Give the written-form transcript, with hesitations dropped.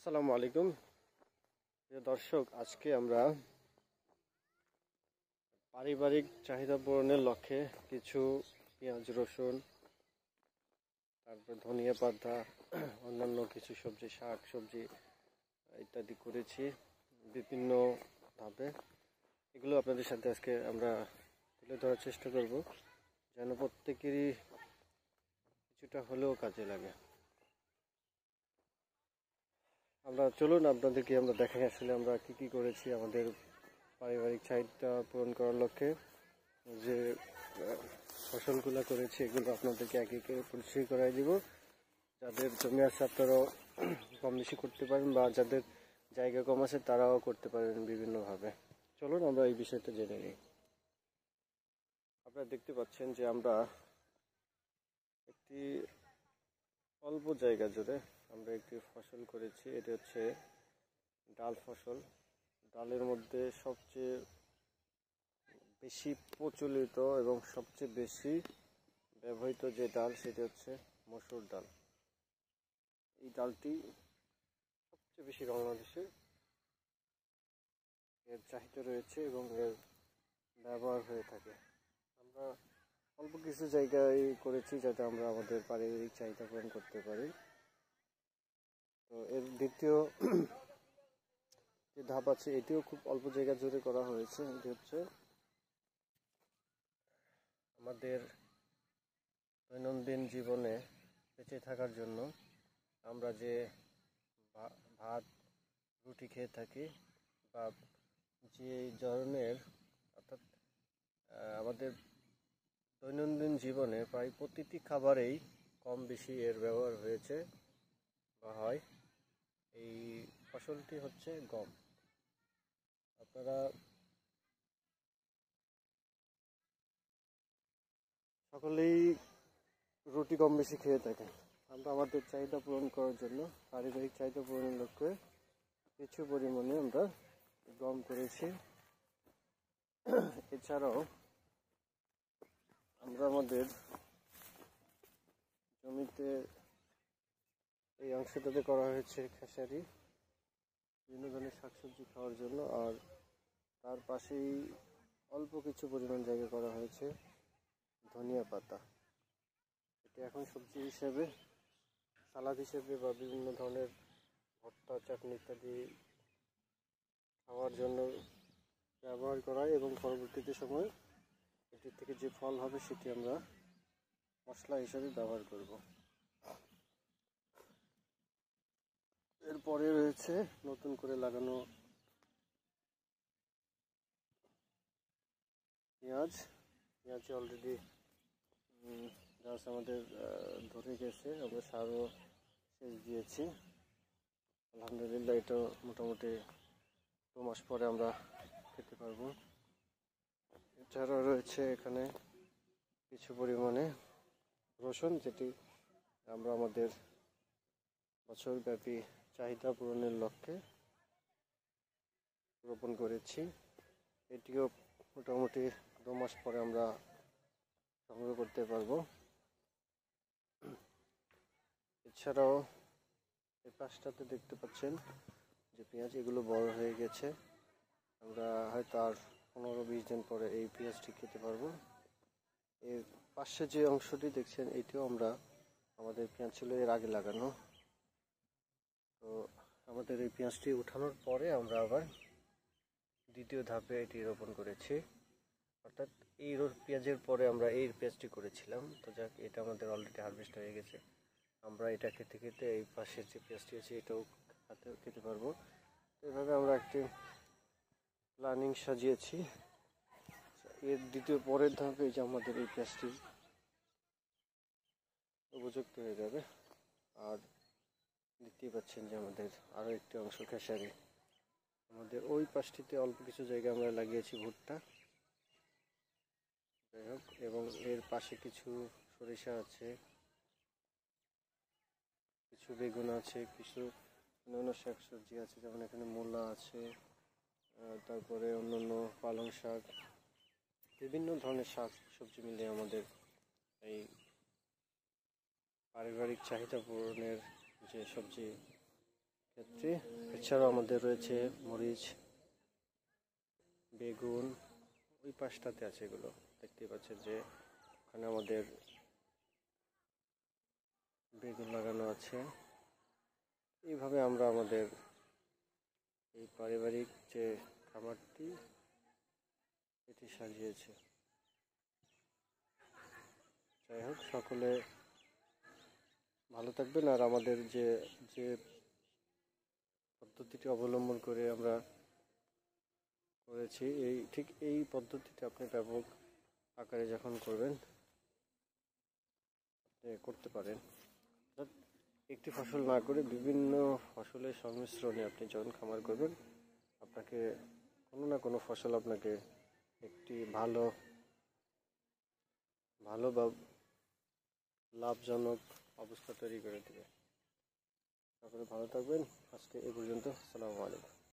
আসসালামু আলাইকুম প্রিয় দর্শক, আজকে আমরা পারিবারিক চাহিদা পূরণের লক্ষ্যে কিছু পেঁয়াজ, রসুন, তারপর ধনিয়া পাতা, অন্যান্য কিছু সবজি, শাক সবজি ইত্যাদি করেছি বিভিন্ন ধাপে। এগুলো আপনাদের সাথে আজকে আমরা তুলে ধরার চেষ্টা করব, যেন প্রত্যেকেরই কিছুটা হলেও কাজে লাগে। চলুন আপনাদেরকে আমরা দেখাই আসলে আমরা কি করেছি আমাদের পারিবারিক চাহিদা পূরণ করার লক্ষ্যে। যে ফসলগুলো করেছি এগুলো আপনাদেরকে একে একে পরিচয় করাই দিব। যাদের জমি আছে আপনারাও কম বেশি করতে পারেন, বা যাদের জায়গা কম আছে তারাও করতে পারেন বিভিন্নভাবে। চলুন আমরা এই বিষয়টা জেনে নিই। আপনারা দেখতে পাচ্ছেন যে আমরা একটি অল্প জায়গা জুড়ে আমরা একটি ফসল করেছি। এটি হচ্ছে ডাল ফসল। ডালের মধ্যে সবচেয়ে বেশি প্রচলিত এবং সবচেয়ে বেশি ব্যবহৃত যে ডাল সেটি হচ্ছে মসুর ডাল। এই ডালটি সবচেয়ে বেশি বাংলাদেশে এর চাহিদা রয়েছে এবং এর ব্যবহার হয়ে থাকে। আমরা অল্প কিছু জায়গায় করেছি যাতে আমরা আমাদের পারিবারিক চাহিদা পূরণ করতে পারি। তো এর দ্বিতীয় যে ধাপ আছে এটিও খুব অল্প জায়গা জুড়ে করা হয়েছে। এটি হচ্ছে আমাদের দৈনন্দিন জীবনে বেঁচে থাকার জন্য আমরা যে ভাত রুটি খেয়ে থাকি, বা যে ধরনের, অর্থাৎ আমাদের দৈনন্দিন জীবনে প্রায় প্রতিটি খাবারেই কম বেশি এর ব্যবহার হয়েছে বা হয়। এই ফসলটি হচ্ছে গম। আপনারা সকলেই রুটি কম বেশি খেয়ে থাকেন। আমরা আমাদের চাহিদা পূরণ করার জন্য, পারিবারিক চাহিদা পূরণের লক্ষ্যে কিছু পরিমাণে আমরা গম করেছি। এছাড়াও আমরা আমাদের জমিতে এই অংশটাতে করা হয়েছে খেসারি, বিভিন্ন ধরনের শাকসবজি খাওয়ার জন্য। আর তার পাশেই অল্প কিছু পরিমাণ জায়গা করা হয়েছে ধনিয়া পাতা। এটি এখন সবজি হিসেবে, সালাদ হিসেবে বা বিভিন্ন ধরনের ভর্তা, চাটনি ইত্যাদি খাওয়ার জন্য ব্যবহার করা হয়, এবং পরবর্তীতে সময় এটির থেকে যে ফল হবে সেটি আমরা মশলা হিসেবে ব্যবহার করব। এরপরে রয়েছে নতুন করে লাগানো পেঁয়াজ অলরেডি গাছ আমাদের ধরে গেছে। আমরা সারও সেচ দিয়েছি, আলহামদুলিল্লাহ। এটা মোটামুটি 2 মাস পরে আমরা খেতে পারবো। এছাড়াও রয়েছে এখানে কিছু পরিমাণে রসুন, যেটি আমরা আমাদের বছরব্যাপী চাহিদা পূরণের লক্ষ্যে রোপণ করেছি। এটিও মোটামুটি 2 মাস পরে আমরা সংগ্রহ করতে পারবো। এছাড়াও এই পাশটাতে দেখতে পাচ্ছেন যে পেঁয়াজ, এগুলো বড় হয়ে গেছে। আমরা হয়তো আর 15-20 দিন পরে এই পেঁয়াজটি খেতে পারবো। এর পাশে যে অংশটি দেখছেন এটিও আমরা, আমাদের পেঁয়াজ ছিল এর আগে লাগানো। তো আমাদের এই পেঁয়াজটি উঠানোর পরে আমরা আবার দ্বিতীয় ধাপে এটি রোপণ করেছি। অর্থাৎ এই পেঁয়াজের পরে আমরা এই পেঁয়াজটি করেছিলাম। তো যাক, এটা আমাদের অলরেডি হারভেস্ট হয়ে গেছে। আমরা এটা খেতে খেতে এই পাশের যে পেঁয়াজটি আছে এটাও খেতে পারবো। এভাবে আমরা একটি প্ল্যানিং সাজিয়েছি। এর দ্বিতীয় পরের ধাপে যে আমাদের এই পেঁয়াজটি উপযুক্ত হয়ে যাবে। আর দেখতেই পাচ্ছেন যে আমাদের আরও একটি অংশ খেসারি। আমাদের ওই পাশটিতে অল্প কিছু জায়গা আমরা লাগিয়েছি ভুট্টা, যাই হোক। এবং এর পাশে কিছু সরিষা আছে, কিছু বেগুন আছে, কিছু অন্যান্য শাকসবজি আছে, যেমন এখানে মূলা আছে, তারপরে অন্যান্য পালং শাক, বিভিন্ন ধরনের শাক সবজি মিলিয়ে আমাদের এই পারিবারিক চাহিদা পূরণের যে সবজি ক্ষেত্রে। এছাড়াও আমাদের রয়েছে মরিচ, বেগুন, ওই পাশটাতে আছে, এগুলো দেখতেই পাচ্ছেন যে ওখানে আমাদের বেগুন লাগানো আছে। এইভাবে আমরা আমাদের এই পারিবারিক যে খামারটি এটি সাজিয়েছে। যাই হোক, সকলে ভালো থাকবেন। আর আমাদের যে যে পদ্ধতিটি অবলম্বন করে আমরা করেছি, ঠিক এই পদ্ধতিতে আপনি ব্যাপক আকারে যখন করবেন, আপনি করতে পারেন। অর্থাৎ একটি ফসল না করে বিভিন্ন ফসলের সংমিশ্রণে আপনি যখন খামার করবেন, আপনাকে কোনো না কোনো ফসল আপনাকে একটি ভালো বা লাভজনক অবস্থা তৈরি করে দেবে। সকলে ভালো থাকবেন। আজকে এ পর্যন্ত। আসসালামু আলাইকুম।